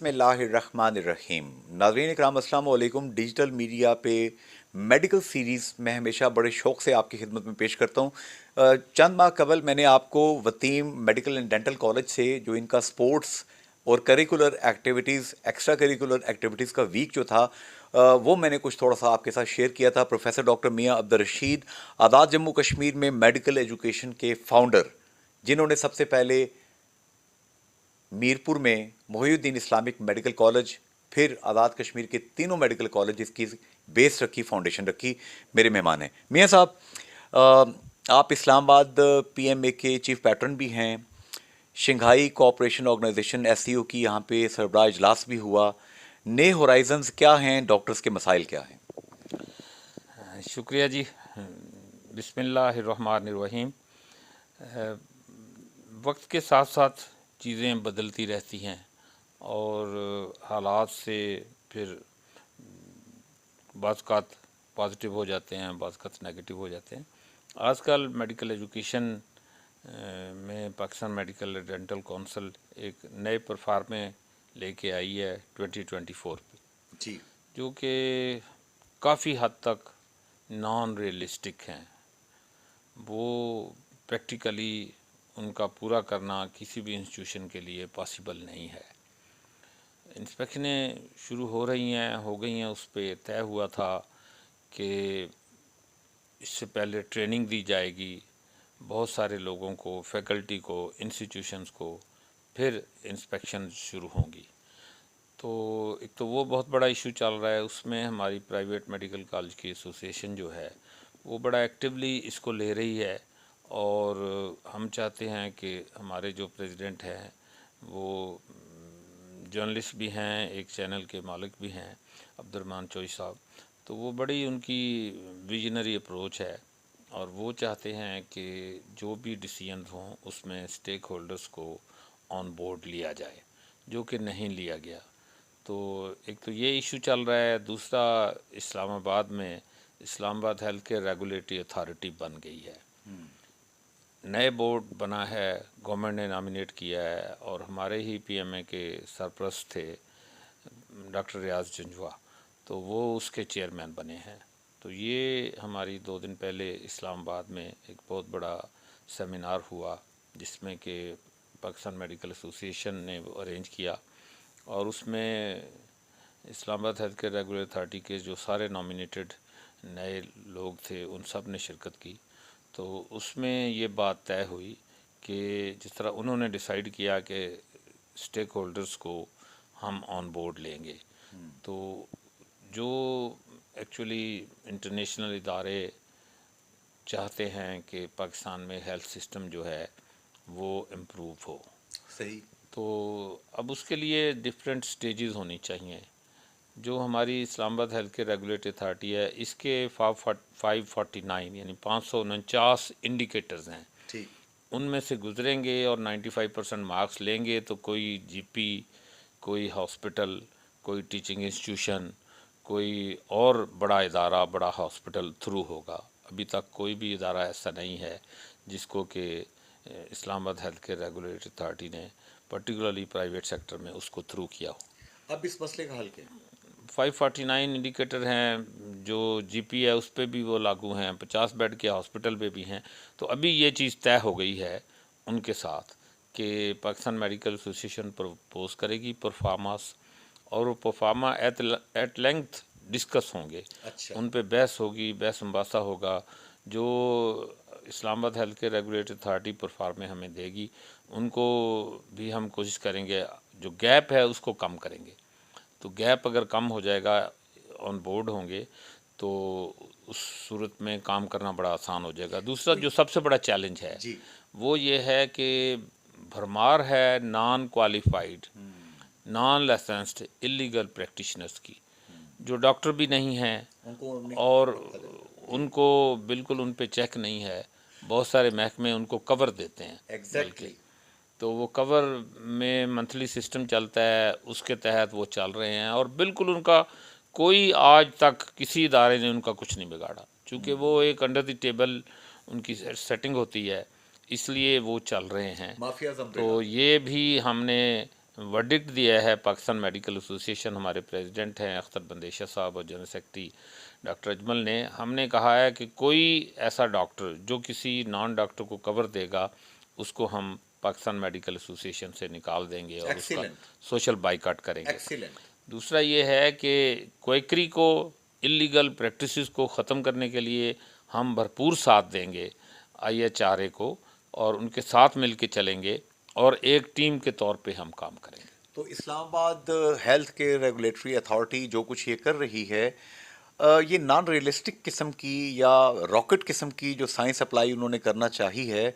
बिस्मिल्लाहिर्रहमानिर्रहीम। नाज़रीन इकराम अस्सलाम वालेकुम। डिजिटल मीडिया पे मेडिकल सीरीज़ मैं हमेशा बड़े शौक़ से आपकी खिदमत में पेश करता हूँ। चंद माह कबल मैंने आपको वतीम मेडिकल एंड डेंटल कॉलेज से जो इनका स्पोर्ट्स और curricular activities extra curricular activities का वीक जो था वो मैंने कुछ थोड़ा सा आपके साथ शेयर किया था। प्रोफेसर डॉक्टर मियां अब्दुल रशीद आज़ाद जम्मू कश्मीर में मेडिकल एजुकेशन के फाउंडर, जिन्होंने सबसे पहले मीरपुर में मोहिउद्दीन इस्लामिक मेडिकल कॉलेज, फिर आज़ाद कश्मीर के तीनों मेडिकल कॉलेज की बेस रखी, फाउंडेशन रखी, मेरे मेहमान हैं। मियाँ साहब, आप इस्लामाबाद पीएमए के चीफ पैटर्न भी हैं। शंघाई कोऑपरेशन ऑर्गेनाइजेशन एससीओ की यहाँ पे सरबराह इजलास भी हुआ। नए होराइजन्स क्या हैं, डॉक्टर्स के मसाइल क्या हैं? शुक्रिया जी। बिस्मिल्लाहिर्रहमानिर्रहीम। वक्त के साथ साथ चीज़ें बदलती रहती हैं और हालात से फिर बाज़ पॉजिटिव हो जाते हैं, बाज़ नेगेटिव हो जाते हैं। आजकल मेडिकल एजुकेशन में पाकिस्तान मेडिकल डेंटल काउंसिल एक नए प्लेटफार्म में लेके आई है 2024 पे, जी। जो कि काफ़ी हद तक नॉन रियलिस्टिक हैं। वो प्रैक्टिकली उनका पूरा करना किसी भी इंस्टीट्यूशन के लिए पॉसिबल नहीं है। इंस्पेक्शनें शुरू हो रही हैं, हो गई हैं। उस पर तय हुआ था कि इससे पहले ट्रेनिंग दी जाएगी बहुत सारे लोगों को, फैकल्टी को, इंस्टीट्यूशंस को, फिर इंस्पेक्शन शुरू होंगी। तो एक तो वो बहुत बड़ा इशू चल रहा है। उसमें हमारी प्राइवेट मेडिकल कॉलेज की एसोसिएशन जो है वो बड़ा एक्टिवली इसको ले रही है और हम चाहते हैं कि हमारे जो प्रेसिडेंट हैं वो जर्नलिस्ट भी हैं, एक चैनल के मालिक भी हैं, अब्दुर्रहमान चोई साहब। तो वो बड़ी उनकी विजनरी अप्रोच है और वो चाहते हैं कि जो भी डिसीजन हों उसमें स्टेक होल्डर्स को ऑन बोर्ड लिया जाए, जो कि नहीं लिया गया। तो एक तो ये इशू चल रहा है। दूसरा, Islamabad health care regulatory authority बन गई है। नए बोर्ड बना है, गवर्नमेंट ने नॉमिनेट किया है और हमारे ही पीएमए के सरपरस्त थे डॉक्टर रियाज जंजुआ, तो वो उसके चेयरमैन बने हैं। तो ये हमारी 2 दिन पहले इस्लामाबाद में एक बहुत बड़ा सेमिनार हुआ जिसमें कि पाकिस्तान मेडिकल एसोसिएशन ने अरेंज किया और उसमें Islamabad health care regulatory authority के जो सारे नॉमिनेटेड नए लोग थे उन सब ने शिरकत की। तो उसमें ये बात तय हुई कि जिस तरह उन्होंने डिसाइड किया कि स्टेक होल्डर्स को हम ऑन बोर्ड लेंगे, तो जो एक्चुअली इंटरनेशनल इदारे चाहते हैं कि पाकिस्तान में हेल्थ सिस्टम जो है वो इम्प्रूव हो। सही। तो अब उसके लिए डिफरेंट स्टेजेस होनी चाहिए। जो हमारी Islamabad health care regulatory authority है, इसके 549 यानी 549 इंडिकेटर्स हैं। ठीक। उनमें से गुजरेंगे और 95% मार्क्स लेंगे तो कोई जीपी, कोई हॉस्पिटल, कोई टीचिंग इंस्टीट्यूशन, कोई और बड़ा इदारा, बड़ा हॉस्पिटल थ्रू होगा। अभी तक कोई भी इदारा ऐसा नहीं है जिसको कि Islamabad health care regulatory authority ने पर्टिकुलरली प्राइवेट सेक्टर में उसको थ्रू किया हो। अब इस मसले का हल क्या है? 549 इंडिकेटर हैं। जो जीपी है उस पर भी वो लागू हैं, 50 बेड के हॉस्पिटल पे भी हैं। तो अभी ये चीज़ तय हो गई है उनके साथ कि पाकिस्तान मेडिकल एसोसिएशन प्रपोज करेगी परफार्मास और वो परफार्मा एट लेंथ डिस्कस होंगे। अच्छा। उन पे बहस होगी, बहस मुबासा होगा। जो Islamabad health care regulatory authority परफार्मे हमें देगी उनको भी हम कोशिश करेंगे, जो गैप है उसको कम करेंगे। तो गैप अगर कम हो जाएगा, ऑन बोर्ड होंगे, तो उस सूरत में काम करना बड़ा आसान हो जाएगा। दूसरा जो सबसे बड़ा चैलेंज है जी। वो ये है कि भरमार है non qualified, non licensed illegal practitioners की, जो डॉक्टर भी नहीं हैं और उनको बिल्कुल उन पे चेक नहीं है। बहुत सारे महकमे उनको कवर देते हैं। एग्जैक्टली। तो वो कवर में मंथली सिस्टम चलता है, उसके तहत वो चल रहे हैं और बिल्कुल उनका कोई आज तक किसी इदारे ने उनका कुछ नहीं बिगाड़ा, क्योंकि वो एक अंडर द टेबल उनकी सेटिंग होती है, इसलिए वो चल रहे हैं। माफिया तो ये भी हमने वर्डिक्ट दिया है पाकिस्तान मेडिकल एसोसिएशन, हमारे प्रेसिडेंट हैं अख्तर बंदेशा साहब और जनरल सेक्रेटरी डॉक्टर अजमल ने, हमने कहा है कि कोई ऐसा डॉक्टर जो किसी नॉन डॉक्टर को कवर देगा उसको हम पाकिस्तान मेडिकल एसोसिएशन से निकाल देंगे और उसका सोशल बाइकआउट करेंगे। दूसरा ये है कि क्वेकरी को, इलीगल प्रैक्टिसेस को ख़त्म करने के लिए हम भरपूर साथ देंगे IHRA को और उनके साथ मिल के चलेंगे और एक टीम के तौर पे हम काम करेंगे। तो इस्लामाबाद हेल्थ के रेगुलेटरी अथॉरिटी जो कुछ ये कर रही है, ये नॉन रियलिस्टिक किस्म की या रॉकेट किस्म की जो साइंस अप्लाई उन्होंने करना चाही है,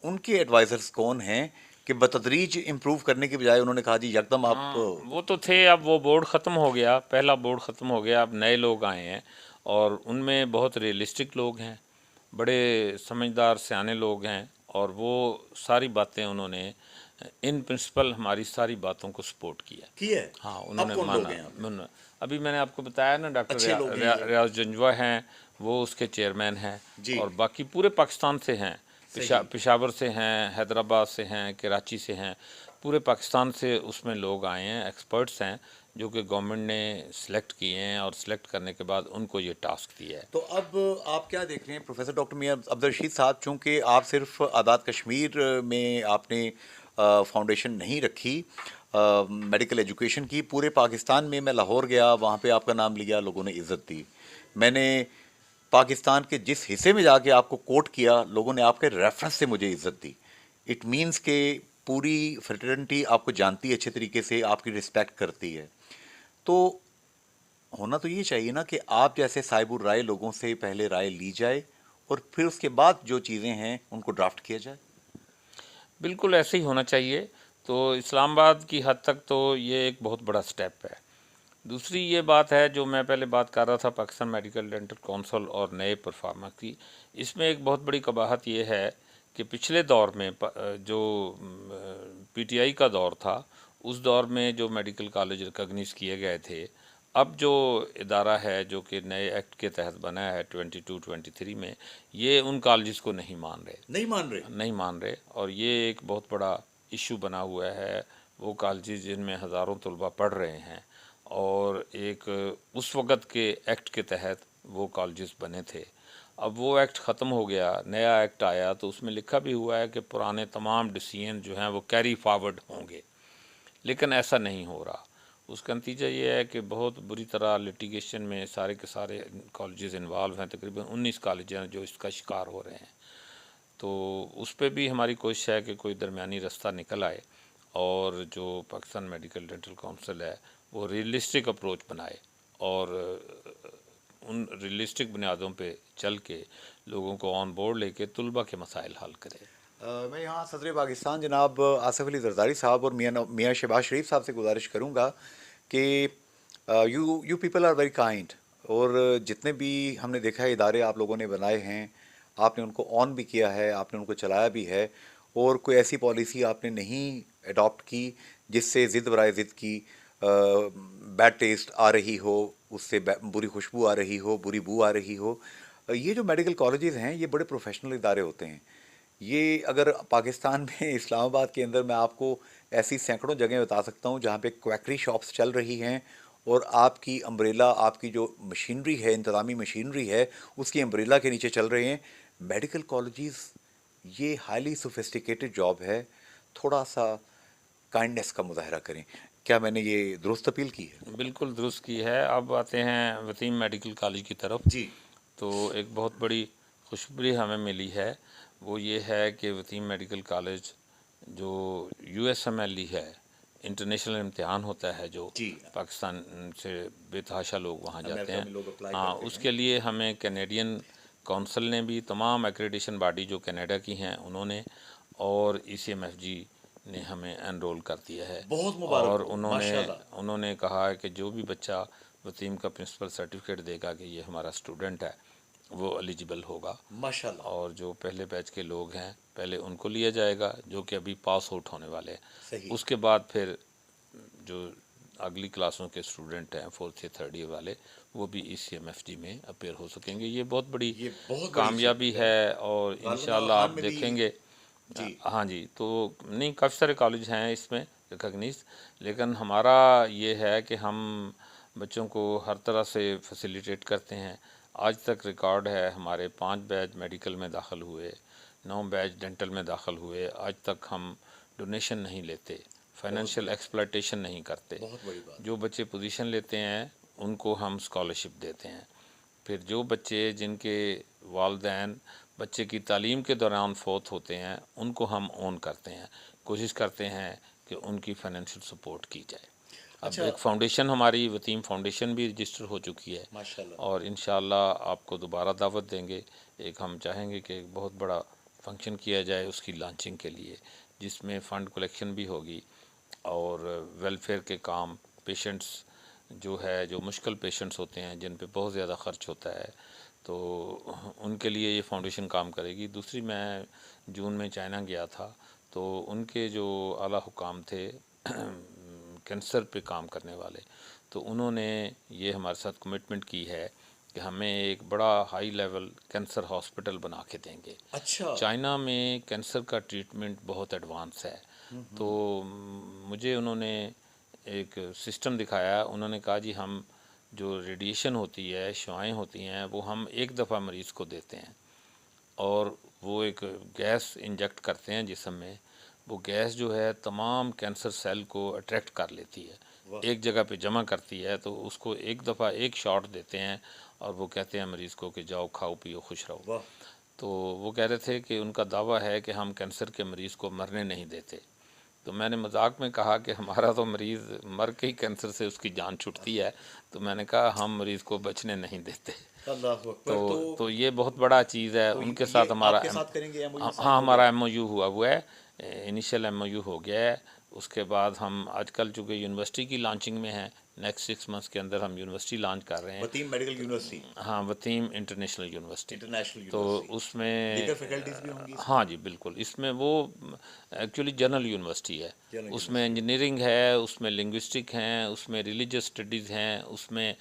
उनके एडवाइजर्स कौन हैं कि बतदरीज इम्प्रूव करने की बजाय उन्होंने कहा जी यकदम आप वो तो थे, अब वो बोर्ड ख़त्म हो गया, पहला बोर्ड ख़त्म हो गया, अब नए लोग आए हैं और उनमें बहुत रियलिस्टिक लोग हैं, बड़े समझदार सियाने लोग हैं और वो सारी बातें उन्होंने इन प्रिंसिपल हमारी सारी बातों को सपोर्ट किया। हाँ, उन्होंने माना। अभी मैंने आपको बताया ना, डॉक्टर रियाज जंजवा हैं, वो उसके चेयरमैन हैं और बाकी पूरे पाकिस्तान से हैं, पेशावर से हैं, हैदराबाद से हैं, कराची से हैं, पूरे पाकिस्तान से उसमें लोग आए हैं, एक्सपर्ट्स हैं जो कि गवर्नमेंट ने सिलेक्ट किए हैं और सिलेक्ट करने के बाद उनको ये टास्क दिया है। तो अब आप क्या देख रहे हैं प्रोफेसर डॉक्टर मियां अब्दुल रशीद साहब, चूँकि आप सिर्फ आज़ाद कश्मीर में आपने फाउंडेशन नहीं रखी मेडिकल एजुकेशन की, पूरे पाकिस्तान में मैं लाहौर गया, वहाँ पे आपका नाम लिया, लोगों ने इज़्ज़त दी। मैंने पाकिस्तान के जिस हिस्से में जाके आपको कोट किया, लोगों ने आपके रेफरेंस से मुझे इज़्ज़त दी। इट मीन्स के पूरी फ्रेटर्निटी आपको जानती है अच्छे तरीके से, आपकी रिस्पेक्ट करती है। तो होना तो ये चाहिए ना कि आप जैसे साहिबुर राय लोगों से पहले राय ली जाए और फिर उसके बाद जो चीज़ें हैं उनको ड्राफ्ट किया जाए। बिल्कुल ऐसे ही होना चाहिए। तो इस्लामाबाद की हद तक तो ये एक बहुत बड़ा स्टेप है। दूसरी ये बात है जो मैं पहले बात कर रहा था पाकिस्तान मेडिकल डेंटल काउंसिल और नए परफार्मर की, इसमें एक बहुत बड़ी कबाहत ये है कि पिछले दौर में जो PTI का दौर था, उस दौर में जो मेडिकल कॉलेज रिकॉग्नाइज किए गए थे, अब जो इदारा है जो कि नए एक्ट के तहत बना है 22-23 में, ये उन कॉलेज को नहीं मान रहे और ये एक बहुत बड़ा इशू बना हुआ है। वो कॉलेज जिनमें हज़ारों तलबा पढ़ रहे हैं और एक उस वक़्त के एक्ट के तहत वो कॉलेजेस बने थे। अब वो एक्ट ख़त्म हो गया, नया एक्ट आया तो उसमें लिखा भी हुआ है कि पुराने तमाम डिसीजन जो हैं वो कैरी फॉरवर्ड होंगे, लेकिन ऐसा नहीं हो रहा। उसका नतीजा ये है कि बहुत बुरी तरह लिटिगेशन में सारे के सारे कॉलेजेस इन्वॉल्व हैं, तकरीबन 19 कॉलेज हैं जो इसका शिकार हो रहे हैं। तो उस पर भी हमारी कोशिश है कि कोई दरमियानी रास्ता निकल आए और जो पाकिस्तान मेडिकल डेंटल काउंसिल है वो रियलिस्टिक अप्रोच बनाए और उन रियलिस्टिक बुनियादों पे चल के लोगों को ऑन बोर्ड लेके तुलबा के मसाइल हल करे। मैं यहाँ सदर पाकिस्तान जनाब आसिफ अली जरदारी साहब और मियाँ शहबाज शरीफ साहब से गुजारिश करूँगा कि you people are very kind, और जितने भी हमने देखा है इदारे आप लोगों ने बनाए हैं, आपने उनको ऑन भी किया है, आपने उनको चलाया भी है, और कोई ऐसी पॉलिसी आपने नहीं अडॉप्ट की जिससे ज़िद बराए ज़िद की बैड टेस्ट आ रही हो, उससे बुरी खुशबू आ रही हो, बुरी बू आ रही हो। ये जो मेडिकल कॉलेजेस हैं ये बड़े प्रोफेशनल इदारे होते हैं। ये अगर पाकिस्तान में इस्लामाबाद के अंदर मैं आपको ऐसी सैकड़ों जगह बता सकता हूँ जहाँ पे क्वैकरी शॉप्स चल रही हैं और आपकी अम्ब्रेला, आपकी जो मशीनरी है, इंतज़ामी मशीनरी है, उसकी अम्ब्रेला के नीचे चल रहे हैं मेडिकल कॉलेजेस। ये हाईली सोफिस्टिकेटेड जॉब है, थोड़ा सा काइंडनेस का मुजाहरा करें। क्या मैंने ये दुरुस्त अपील की है? बिल्कुल दुरुस्त की है। अब आते हैं वतीम मेडिकल कॉलेज की तरफ। जी। तो एक बहुत बड़ी खुशखबरी हमें मिली है, वो ये है कि वतीम मेडिकल कॉलेज जो USMLE है, इंटरनेशनल इम्तिहान होता है जो पाकिस्तान से बेतहाशा लोग वहाँ जाते हैं, हाँ, उसके लिए हमें कैनेडियन काउंसिल ने भी, तमाम एक्रेडिशन बॉडी जो कनाडा की हैं उन्होंने, और ECMFG ने हमें एनरोल कर दिया है। बहुत मुबारक और हो, उन्होंने कहा है कि जो भी बच्चा वतीम का प्रिंसिपल सर्टिफिकेट देगा कि ये हमारा स्टूडेंट है, वो एलिजिबल होगा माशाल्लाह। और जो पहले बैच के लोग हैं पहले उनको लिया जाएगा जो कि अभी पास आउट होने वाले हैं। उसके बाद फिर जो अगली क्लासों के स्टूडेंट हैं 4th या 3rd ईयर वाले, वो भी ECMFG में अपेयर हो सकेंगे। ये बहुत बड़ी कामयाबी है और इंशाल्लाह आप देखेंगे जी। हाँ जी, तो नहीं काफ़ी सारे कॉलेज हैं इसमें रिकॉग्निज, लेकिन हमारा ये है कि हम बच्चों को हर तरह से फैसिलिटेट करते हैं। आज तक रिकॉर्ड है हमारे 5 बैच मेडिकल में दाखिल हुए, 9 बैच डेंटल में दाखिल हुए। आज तक हम डोनेशन नहीं लेते, बहुत फाइनेंशियल बढ़िया। एक्सप्लॉयटेशन नहीं करते। बहुत बड़ी बात। जो बच्चे पोजीशन लेते हैं उनको हम स्कॉलरशिप देते हैं। फिर जो बच्चे जिनके वालदैन बच्चे की तालीम के दौरान फ़ौत होते हैं उनको हम ओन करते हैं, कोशिश करते हैं कि उनकी फाइनेंशियल सपोर्ट की जाए। अब अच्छा। एक फ़ाउंडेशन हमारी वतीम फ़ाउंडेशन भी रजिस्टर हो चुकी है माशाल्लाह। और इंशाअल्लाह आपको दोबारा दावत देंगे। एक हम चाहेंगे कि एक बहुत बड़ा फंक्शन किया जाए उसकी लॉन्चिंग के लिए, जिसमें फ़ंड कलेक्शन भी होगी और वेलफेयर के काम, पेशेंट्स जो है जो मुश्किल पेशेंट्स होते हैं जिन पे बहुत ज़्यादा ख़र्च होता है, तो उनके लिए ये फाउंडेशन काम करेगी। दूसरी, मैं जून में चाइना गया था, तो उनके जो आला हुकाम थे कैंसर पे काम करने वाले, तो उन्होंने ये हमारे साथ कमिटमेंट की है कि हमें एक बड़ा हाई लेवल कैंसर हॉस्पिटल बना के देंगे। अच्छा। चाइना में कैंसर का ट्रीटमेंट बहुत एडवांस है, तो मुझे उन्होंने एक सिस्टम दिखाया। उन्होंने कहा जी हम जो रेडिएशन होती है, शुआएं होती हैं, वो हम एक दफ़ा मरीज़ को देते हैं और वो एक गैस इंजेक्ट करते हैं जिस्म में। वो गैस जो है तमाम कैंसर सेल को अट्रैक्ट कर लेती है, वाह। एक जगह पे जमा करती है, तो उसको एक दफ़ा एक शॉट देते हैं और वो कहते हैं मरीज़ को कि जाओ खाओ पियो खुश रहो। वाह। तो वो कह रहे थे कि उनका दावा है कि हम कैंसर के मरीज़ को मरने नहीं देते। तो मैंने मजाक में कहा कि हमारा तो मरीज़ मर के ही कैंसर से उसकी जान छूटती है, तो मैंने कहा हम मरीज़ को बचने नहीं देते। अल्लाह तो अकबर। तो तो ये बहुत बड़ा चीज़ है। तो उनके ये साथ हमारा आपके साथ करेंगे, एमओयू साइन हाँ, हो गया हमारा है? एमओयू हुआ है, इनिशियल एमओयू हो गया है। उसके बाद हम आजकल चूँकि यूनिवर्सिटी की लॉन्चिंग में है, नेक्स्ट 6 मंथ्स के अंदर हम यूनिवर्सिटी लॉन्च कर रहे हैं। वतीम मेडिकल यूनिवर्सिटी। हाँ, वतीम इंटरनेशनल यूनिवर्सिटी। इंटरनेशनल तो यूनिवर्सिटी। उसमें दीगर फैकल्टीज भी होंगी इसमें? हाँ जी, बिल्कुल। इसमें वो एक्चुअली जनरल यूनिवर्सिटी है। जनरल उसमें यूनिवर्सिटी। इंजीनियरिंग है, उसमें लिंग्विस्टिक हैं, उसमें रिलीजियस स्टडीज़ हैं, उसमें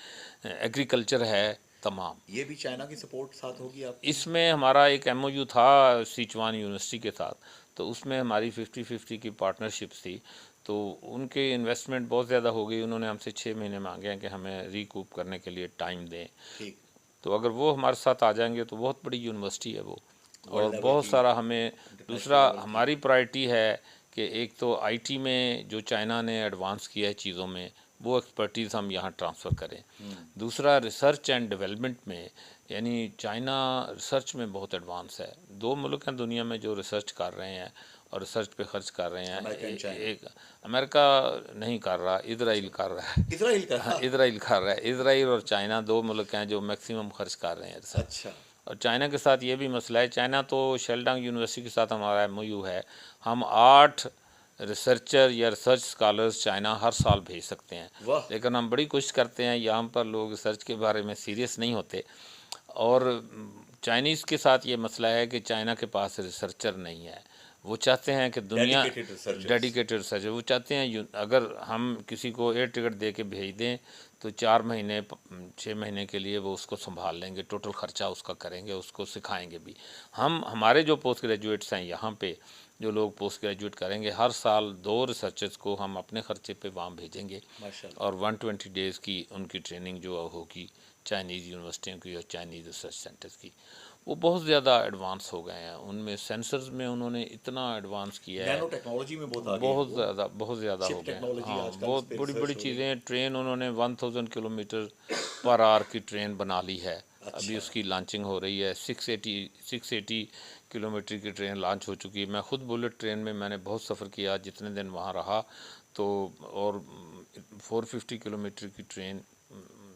एग्रीकल्चर है, तमाम। ये भी चाइना की सपोर्ट साथ होगी आपकी? इसमें हमारा एक एमओयू था सिचुआन यूनिवर्सिटी के साथ, तो उसमें हमारी 50-50 की पार्टनरशिप थी। तो उनके इन्वेस्टमेंट बहुत ज़्यादा हो गई, उन्होंने हमसे 6 महीने मांगे हैं कि हमें रिकूप करने के लिए टाइम दें। ठीक। तो अगर वो हमारे साथ आ जाएंगे तो बहुत बड़ी यूनिवर्सिटी है वो, और वर्ल्ड लेवल बहुत की, सारा हमें। इंटरनेशनल दूसरा, लेवल की। हमारी प्रायोरिटी है कि एक तो आईटी में जो चाइना ने एडवांस किया है चीज़ों में, वो एक्सपर्टीज़ हम यहाँ ट्रांसफ़र करें। दूसरा, रिसर्च एंड डेवलपमेंट में, यानी चाइना रिसर्च में बहुत एडवांस है। 2 मुल्क हैं दुनिया में जो रिसर्च कर रहे हैं और रिसर्च पे खर्च कर रहे हैं। America and China. एक अमेरिका नहीं कर रहा, इजराइल कर रहा है। इसराइल का। हाँ, इजराइल कर रहा है। इजराइल और चाइना 2 मुल्क हैं जो मैक्सिमम खर्च कर रहे हैं रिसर्च। अच्छा। और चाइना के साथ ये भी मसला है, चाइना तो शेल्डांग यूनिवर्सिटी के साथ हमारा एमओयू है, हम 8 रिसर्चर या रिसर्च स्कॉलर्स चाइना हर साल भेज सकते हैं। वाह। लेकिन हम बड़ी कोशिश करते हैं, यहाँ पर लोग रिसर्च के बारे में सीरियस नहीं होते। और चाइनीज़ के साथ ये मसला है कि चाइना के पास रिसर्चर नहीं है। वो चाहते हैं कि दुनिया डेडिकेटेड रिसर्चर्स। डेडिकेटेड रिसर्चर, वो चाहते हैं अगर हम किसी को एयर टिकट दे के भेज दें तो 4 महीने 6 महीने के लिए वो उसको संभाल लेंगे, टोटल ख़र्चा उसका करेंगे, उसको सिखाएंगे भी। हम हमारे जो पोस्ट ग्रेजुएट्स हैं यहाँ पे, जो लोग पोस्ट ग्रेजुएट करेंगे, हर साल 2 रिसर्चर्स को हम अपने ख़र्चे पे वहाँ भेजेंगे माशाल्लाह। और 120 डेज़ की उनकी ट्रेनिंग जो होगी चाइनीज़ यूनिवर्सिटियों की और चाइनीज़ रिसर्च सेंटर्स की। वो बहुत ज़्यादा एडवांस हो गए हैं, उनमें सेंसर्स में उन्होंने इतना एडवांस किया है, नैनो टेक्नोलॉजी में बहुत आगे हैं बहुत वो। ज़्यादा, बहुत ज़्यादा हो चिप गए हैं। टेक्नोलॉजी हाँ, आजकल इस बहुत पे बड़ी बड़ी रिसर्च हो रही है। चीज़ें। ट्रेन उन्होंने 1000 किलोमीटर पर आवर की ट्रेन बना ली है, अभी अच्छा। उसकी लॉन्चिंग हो रही है। 680 किलोमीटर की ट्रेन लॉन्च हो चुकी है। मैं खुद बुलेट ट्रेन में मैंने बहुत सफ़र किया, जितने दिन वहाँ रहा। तो और 450 किलोमीटर की ट्रेन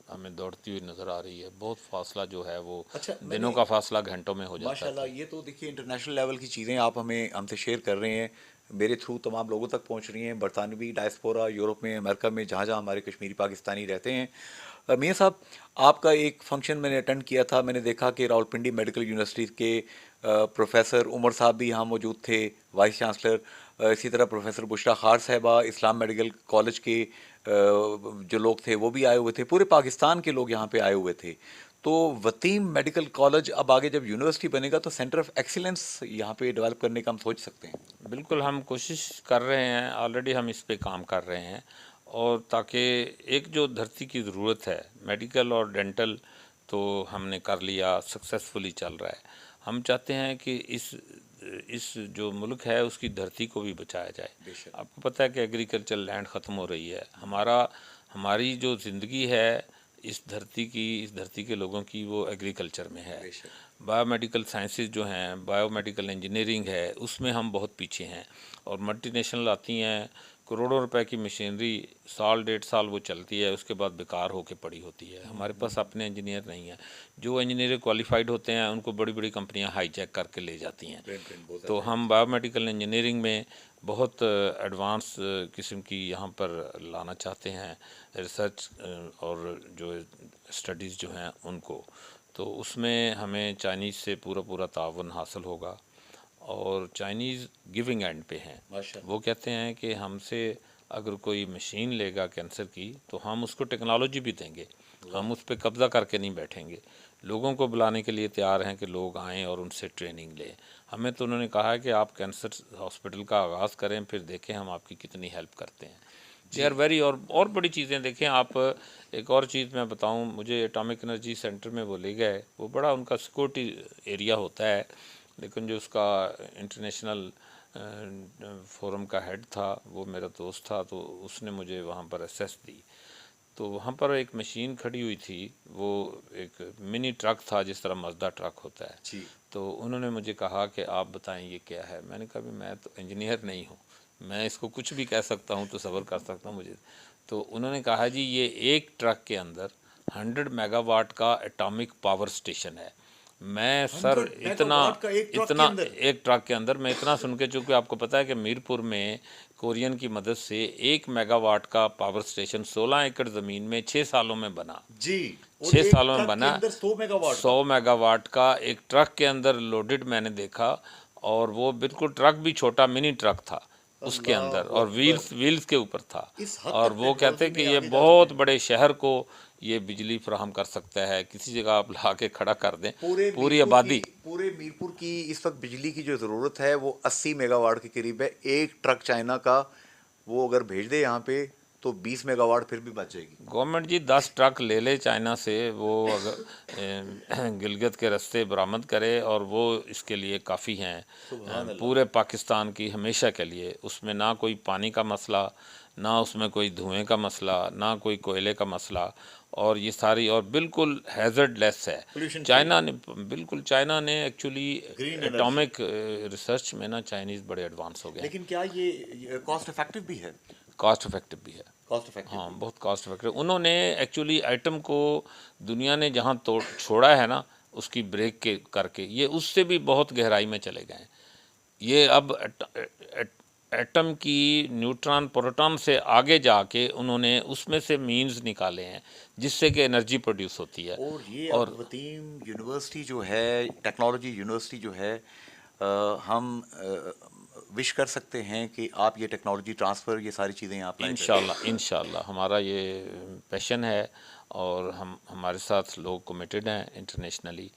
हमें दौड़ती हुई नज़र आ रही है। बहुत फासला जो है वो, अच्छा। दिनों मैंने का फासला घंटों में हो जाता माशाल्लाह, है। ये तो देखिए इंटरनेशनल लेवल की चीज़ें आप हमसे शेयर कर रहे हैं, मेरे थ्रू तमाम लोगों तक पहुंच रही हैं, बरतानवी डायस्पोरा, यूरोप में, अमेरिका में, जहाँ जहाँ हमारे कश्मीरी पाकिस्तानी रहते हैं। मियां साहब, आपका एक फंक्शन मैंने अटेंड किया था, मैंने देखा कि रावलपिंडी मेडिकल यूनिवर्सिटी के प्रोफेसर उमर साहब भी यहाँ मौजूद थे, वाइस चांसलर। इसी तरह प्रोफेसर बुशरा खार साहिबा इस्लाम मेडिकल कॉलेज के जो लोग थे वो भी आए हुए थे, पूरे पाकिस्तान के लोग यहाँ पे आए हुए थे। तो वतीम मेडिकल कॉलेज अब आगे जब यूनिवर्सिटी बनेगा तो सेंटर ऑफ एक्सीलेंस यहाँ पे डेवलप करने का हम सोच सकते हैं। बिल्कुल हम कोशिश कर रहे हैं, ऑलरेडी हम इस पे काम कर रहे हैं। और ताकि एक जो धरती की ज़रूरत है, मेडिकल और डेंटल तो हमने कर लिया, सक्सेसफुली चल रहा है। हम चाहते हैं कि इस जो मुल्क है उसकी धरती को भी बचाया जाए। बेशक। आपको पता है कि एग्रीकल्चर लैंड ख़त्म हो रही है। हमारी जो ज़िंदगी है इस धरती के लोगों की, वो एग्रीकल्चर में है। बेशक। बायोमेडिकल साइंसेज जो हैं, बायोमेडिकल इंजीनियरिंग है, उसमें हम बहुत पीछे हैं। और मल्टीनेशनल आती हैं, करोड़ों रुपए की मशीनरी साल 1.5 साल वो चलती है, उसके बाद बेकार होके पड़ी होती है। हमारे पास अपने इंजीनियर नहीं है। जो इंजीनियर क्वालिफाइड होते हैं उनको बड़ी बड़ी कंपनियां हाईजैक करके ले जाती हैं। तो हम बायोमेडिकल इंजीनियरिंग में बहुत एडवांस किस्म की यहाँ पर लाना चाहते हैं रिसर्च और जो स्टडीज़ जो हैं उनको। तो उसमें हमें चाइनीज़ से पूरा ताउन हासिल होगा। और चाइनीज़ गिविंग एंड पे हैं। माशाअल्लाह। वो कहते हैं कि हमसे अगर कोई मशीन लेगा कैंसर की तो हम उसको टेक्नोलॉजी भी देंगे, हम उस पर कब्ज़ा करके नहीं बैठेंगे। लोगों को बुलाने के लिए तैयार हैं कि लोग आएँ और उनसे ट्रेनिंग लें। हमें तो उन्होंने कहा है कि आप कैंसर हॉस्पिटल का आगाज़ करें, फिर देखें हम आपकी कितनी हेल्प करते हैं। दे आर वेरी और बड़ी चीज़ें देखें आप। एक और चीज़ मैं बताऊं, मुझे एटॉमिक एनर्जी सेंटर में वो ले गए, वो बड़ा उनका सिक्योरिटी एरिया होता है, लेकिन जो उसका इंटरनेशनल फोरम का हेड था वो मेरा दोस्त था, तो उसने मुझे वहाँ पर एसेस दी। तो वहाँ पर एक मशीन खड़ी हुई थी, वो एक मिनी ट्रक था जिस तरह मज़दा ट्रक होता है। जी। तो उन्होंने मुझे कहा कि आप बताएं ये क्या है। मैंने कहा भी मैं तो इंजीनियर नहीं हूँ, मैं इसको कुछ भी कह सकता हूँ तो सब्र कर सकता हूँ मुझे। तो उन्होंने कहा जी ये एक ट्रक के अंदर 100 मेगावाट का एटॉमिक पावर स्टेशन है। मैं सर 100 मेगावाट का एक ट्रक के अंदर। एक ट्रक के अंदर मैं इतना सुन के, चूँकि आपको पता है कि मीरपुर में कोरियन की मदद से 1 मेगावाट का पावर स्टेशन 16 एकड़ ज़मीन में 6 सालों में बना। जी। और 6 एक सालों में ट्रक के बना। अंदर 100 मेगावाट 100 मेगावाट का एक ट्रक के अंदर लोडेड मैंने देखा। और वो बिल्कुल ट्रक भी छोटा मिनी ट्रक था उसके अंदर, अल्लाह और अकबर। व्हील्स के ऊपर था। इस हद और तक वो कहते टेक्नोलॉजी कि में ये आगे जा चुके बहुत हैं। बड़े शहर को ये बिजली फराहम कर सकता है, किसी जगह आप ला के खड़ा कर दें पूरी आबादी। पूरे मीरपुर की इस वक्त बिजली की जो ज़रूरत है वो 80 मेगावाट के करीब है। एक ट्रक चाइना का वो अगर भेज दे यहाँ पे तो 20 मेगावाट फिर भी बच जाएगी। गवर्नमेंट जी 10 ट्रक ले ले चाइना से, वो अगर गिलगित के रास्ते बरामद करे और वो इसके लिए काफ़ी हैं सुभान अल्लाह। पूरे पाकिस्तान की हमेशा के लिए। उसमें ना कोई पानी का मसला, ना उसमें कोई धुएं का मसला, ना कोई कोयले का मसला। और ये सारी और बिल्कुल हैज़र्डलेस है। Pollution free. चाइना ने बिल्कुल, चाइना ने actually green energy. Atomic research में ना चाइनीज़ बड़े एडवांस हो गए हैं। लेकिन क्या ये कॉस्ट इफेक्टिव भी है? कॉस्ट इफेक्टिव भी है। कॉस्ट इफेक्टिव हाँ, भी। बहुत कॉस्ट इफेक्टिव। उन्होंने एक्चुअली आइटम को दुनिया ने जहाँ तोड़ छोड़ा है ना उसकी ब्रेक के करके, ये उससे भी बहुत गहराई में चले गए हैं। ये अब एटम की न्यूट्रॉन प्रोटॉन से आगे जाके उन्होंने उसमें से मीन्स निकाले हैं जिससे कि एनर्जी प्रोड्यूस होती है। और ये अब और वतीम यूनिवर्सिटी जो है, टेक्नोलॉजी यूनिवर्सिटी जो है, हम विश कर सकते हैं कि आप ये टेक्नोलॉजी ट्रांसफ़र, ये सारी चीज़ें यहाँ अप्लाई करें। इंशाल्लाह हमारा ये पैशन है। और हम हमारे साथ लोग कमिटेड हैं इंटरनेशनली।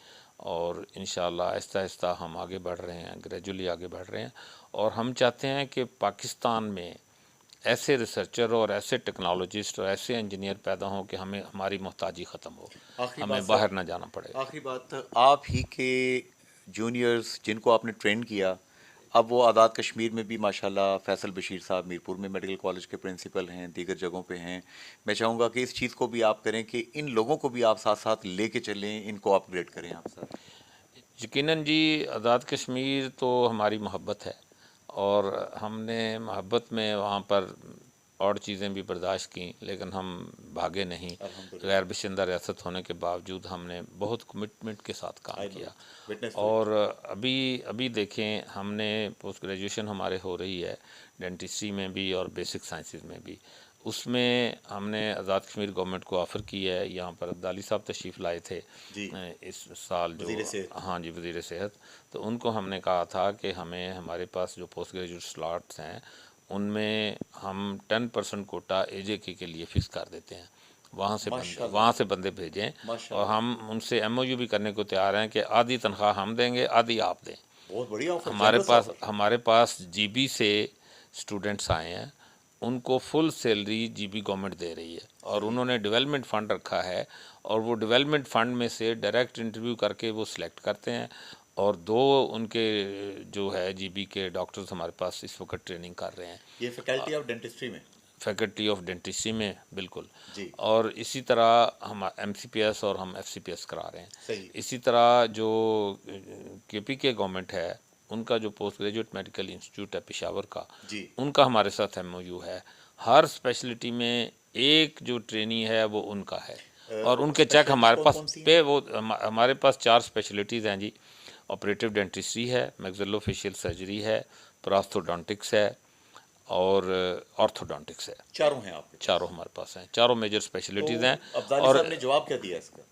और इंशाल्लाह आहिस्ता आहिस्ता हम आगे बढ़ रहे हैं, ग्रेजुअली आगे बढ़ रहे हैं। और हम चाहते हैं कि पाकिस्तान में ऐसे रिसर्चर और ऐसे टेक्नोलॉजिस्ट और ऐसे इंजीनियर पैदा हों कि हमें हमारी मोहताजी ख़त्म हो, आखिरी बात हमें सर, बाहर ना जाना पड़े। आखिरी बात, आप ही के जूनियर्स जिनको आपने ट्रेन किया, अब वो आज़ाद कश्मीर में भी माशाल्लाह फैसल बशीर साहब मीरपुर में मेडिकल कॉलेज के प्रिंसिपल हैं, दीगर जगहों पे हैं। मैं चाहूँगा कि इस चीज़ को भी आप करें कि इन लोगों को भी आप साथ साथ लेके चलें, इनको अपग्रेड करें आप सर। यकीनन जी, आज़ाद कश्मीर तो हमारी मोहब्बत है। और हमने मोहब्बत में वहाँ पर और चीज़ें भी बर्दाश्त की, लेकिन हम भागे नहीं। अल्हम्दुलिल्लाह। गैर बशिंदा रियासत होने के बावजूद हमने बहुत कमिटमेंट के साथ काम आई नो, किया। Witness to it. और अभी अभी देखें, हमने पोस्ट ग्रेजुएशन हमारे हो रही है डेंटिस्ट्री में भी और बेसिक साइंसेज में भी। उसमें हमने आज़ाद कश्मीर गवर्नमेंट को ऑफ़र की है। यहाँ पर अब्दाली साहब तशरीफ़ लाए थे जी। इस साल, जो वज़ीर सेहत। हाँ जी, वज़ीर सेहत। तो उनको हमने कहा था कि हमें हमारे पास जो पोस्ट ग्रेजुएट स्लॉट्स हैं उनमें हम 10% कोटा एजेके के लिए फ़िक्स कर देते हैं। माशाल्लाह। वहाँ से बंदे भेजें, और माशाल्लाह। हम उनसे MOU भी करने को तैयार हैं कि आधी तनख्वाह हम देंगे, आधी आप दें। बहुत बढ़िया ऑफर, हमारे जेनरस पास ऑफर। हमारे पास जीबी से स्टूडेंट्स आए हैं, उनको फुल सैलरी जीबी गवर्नमेंट दे रही है, और उन्होंने डेवलपमेंट फ़ंड रखा है, और वो डेवलपमेंट फ़ंड में से डायरेक्ट इंटरव्यू करके वो सिलेक्ट करते हैं। और 2 उनके जो है जीबी के डॉक्टर्स हमारे पास इस वक्त ट्रेनिंग कर रहे हैं, ये फैकल्टी ऑफ डेंटिस्ट्री में। फैकल्टी ऑफ डेंटिस्ट्री में, बिल्कुल। जी। और इसी तरह हम MCPS और हम FCPS करा रहे हैं। सही। इसी तरह जो KP के गवर्नमेंट है, उनका जो पोस्ट ग्रेजुएट मेडिकल इंस्टीट्यूट है पेशावर का, जी। उनका हमारे साथ MOU है। हर स्पेशलिटी में एक जो ट्रेनी है वो उनका है, और उनके चेक स्पेशलिटीज हमारे कौन पास कौन सी हैं? पे वो हमारे पास 4 स्पेशलिटीज़ हैं जी। ऑपरेटिव डेंटिस्ट्री है, मैक्सिलोफेशियल सर्जरी है, प्रोस्थोडोंटिक्स है, और ऑर्थोडोंटिक्स है। चारों हैं आपके पास? चारों हमारे पास हैं, चारों मेजर तो स्पेशलिटीज़ हैं। अब्दाली और साहब ने जवाब क्या दिया इसका?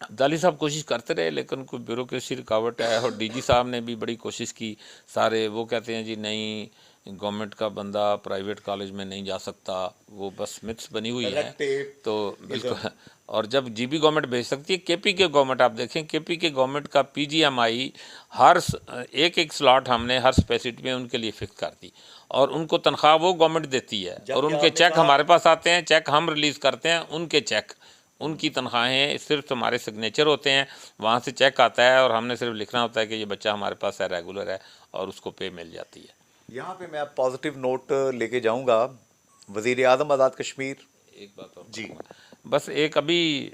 अब्दाली साहब कोशिश करते रहे, लेकिन कोई ब्यूरोक्रेसी रुकावट है, और DG साहब ने भी बड़ी कोशिश की। सारे वो कहते हैं जी नहीं, गवर्नमेंट का बंदा प्राइवेट कॉलेज में नहीं जा सकता, वो बस मिथ्स बनी हुई हैं। रेड टेप तो बिल्कुल, और जब जीबी गवर्नमेंट भेज सकती है, KP के गवर्नमेंट आप देखें, KP के गवर्नमेंट का PGMI एक एक स्लॉट हमने हर स्पेसिलिटी में उनके लिए फिक्स कर दी, और उनको तनख्वाह वो गवर्नमेंट देती है, और जबकि उनके आपने चेक कहा हमारे पास आते हैं, चेक हम रिलीज़ करते हैं, उनके चेक, उनकी तनख्वाहें सिर्फ हमारे सिग्नेचर होते हैं, वहाँ से चेक आता है, और हमने सिर्फ लिखना होता है कि ये बच्चा हमारे पास है, रेगुलर है, और उसको पे मिल जाती है। यहाँ पे मैं पॉजिटिव नोट लेके जाऊंगा। वजीर आजम आज़ाद कश्मीर। एक बात और जी। कहूँगा। बस एक अभी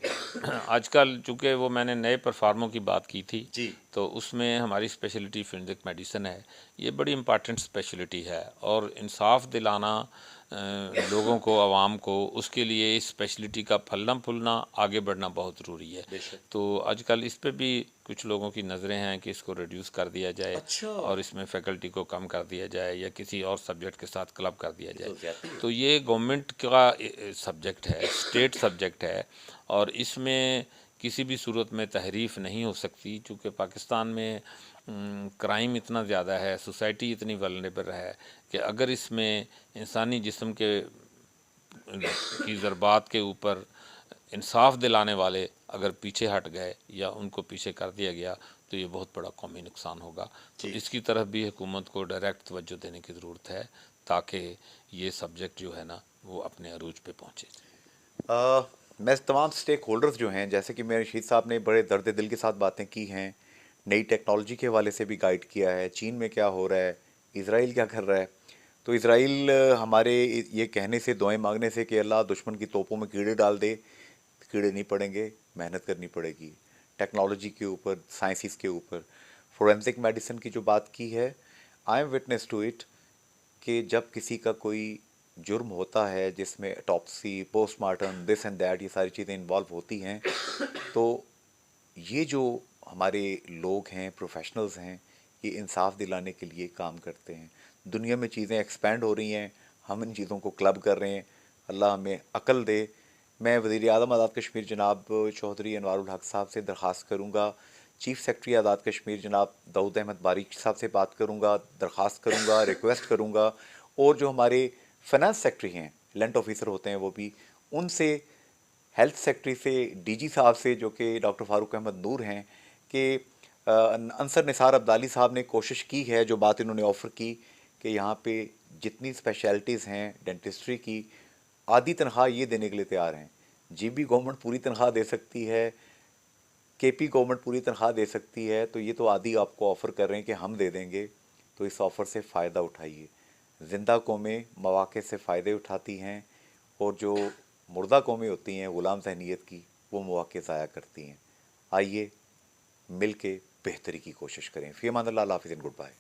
आजकल चूँकि वो मैंने नए परफार्मों की बात की थी, जी। तो उसमें हमारी स्पेशलिटी फोरेंसिक मेडिसिन है। ये बड़ी इम्पॉर्टेंट स्पेशलिटी है, और इंसाफ दिलाना लोगों को, आवाम को, उसके लिए इस स्पेशलिटी का फलना फूलना, आगे बढ़ना बहुत ज़रूरी है। बेशक। तो आजकल इस पे भी कुछ लोगों की नज़रें हैं कि इसको रिड्यूस कर दिया जाए, अच्छा। और इसमें फैकल्टी को कम कर दिया जाए, या किसी और सब्जेक्ट के साथ क्लब कर दिया ये तो जाए। ज्यादती है। तो ये गवर्नमेंट का सब्जेक्ट है, स्टेट सब्जेक्ट है, और इसमें किसी भी सूरत में तहरीफ नहीं हो सकती, क्योंकि पाकिस्तान में क्राइम इतना ज़्यादा है, सोसाइटी इतनी वल्नरेबल है, कि अगर इसमें इंसानी जिस्म की ज़रबात के ऊपर इंसाफ दिलाने वाले अगर पीछे हट गए, या उनको पीछे कर दिया गया, तो ये बहुत बड़ा कौमी नुकसान होगा। तो इसकी तरफ भी हुकूमत को डायरेक्ट तवज्जो देने की ज़रूरत है, ताकि ये सब्जेक्ट जो है ना, वो अपने अरूज पे पहुँचे। मैं तमाम स्टेक होल्डर्स जो हैं, जैसे कि मेरे रशीद साहब ने बड़े दर्द दिल के साथ बातें की हैं, नई टेक्नोलॉजी के हवाले से भी गाइड किया है, चीन में क्या हो रहा है, इसराइल क्या कर रहा है। तो इसराइल हमारे ये कहने से, दुआएं मांगने से कि अल्लाह दुश्मन की तोपों में कीड़े डाल दे, कीड़े नहीं पड़ेंगे, मेहनत करनी पड़ेगी टेक्नोलॉजी के ऊपर, साइंसिस के ऊपर। फोरेंसिक मेडिसिन की जो बात की है, I am witness to it, कि जब किसी का कोई जुर्म होता है जिसमें autopsy, postmortem, this and that, ये सारी चीज़ें इन्वॉल्व होती हैं, तो ये जो हमारे लोग हैं, प्रोफेशनल्स हैं, ये इंसाफ दिलाने के लिए काम करते हैं। दुनिया में चीज़ें एक्सपेंड हो रही हैं, हम इन चीज़ों को क्लब कर रहे हैं। अल्लाह हमें अकल दे। मैं वज़ीर आज़म आज़ाद कश्मीर जनाब चौधरी अनवारुल हक साहब से दरख्वास्त करूँगा, चीफ़ सेक्रेटरी आज़ाद कश्मीर जनाब दाऊद अहमद बारिक साहब से बात करूँगा, दरख्वास्त करूँगा, रिक्वेस्ट करूँगा, और जो हमारे फाइनेंस सेक्रेटरी हैं, लैंड ऑफिसर होते हैं, वो भी, उनसे, हेल्थ सेक्रेटरी से, DG साहब से जो कि डॉक्टर फारूक अहमद नूर हैं, कि अंसर निसार अब्दाली साहब ने कोशिश की है, जो बात इन्होंने ऑफ़र की, कि यहाँ पे जितनी स्पेशलिटीज़ हैं डेंटिस्ट्री की, आधी तनख्वाह ये देने के लिए तैयार हैं। GB गवर्नमेंट पूरी तनख्वाह दे सकती है, KP गवर्नमेंट पूरी तनख्वाह दे सकती है, तो ये तो आधी आपको ऑफ़र कर रहे हैं कि हम दे देंगे। तो इस ऑफ़र से फ़ायदा उठाइए। ज़िंदा कौमें मौक़े से फ़ायदे उठाती हैं, और जो मुर्दा कौमें होती हैं ग़ुलाम ज़हनियत की, वो मौक़े ज़ाया करती हैं। आइए मिल के बेहतरी की कोशिश करें। फ़ी अमान अल्लाह, हाफ़िज़ एंड गुड बाय।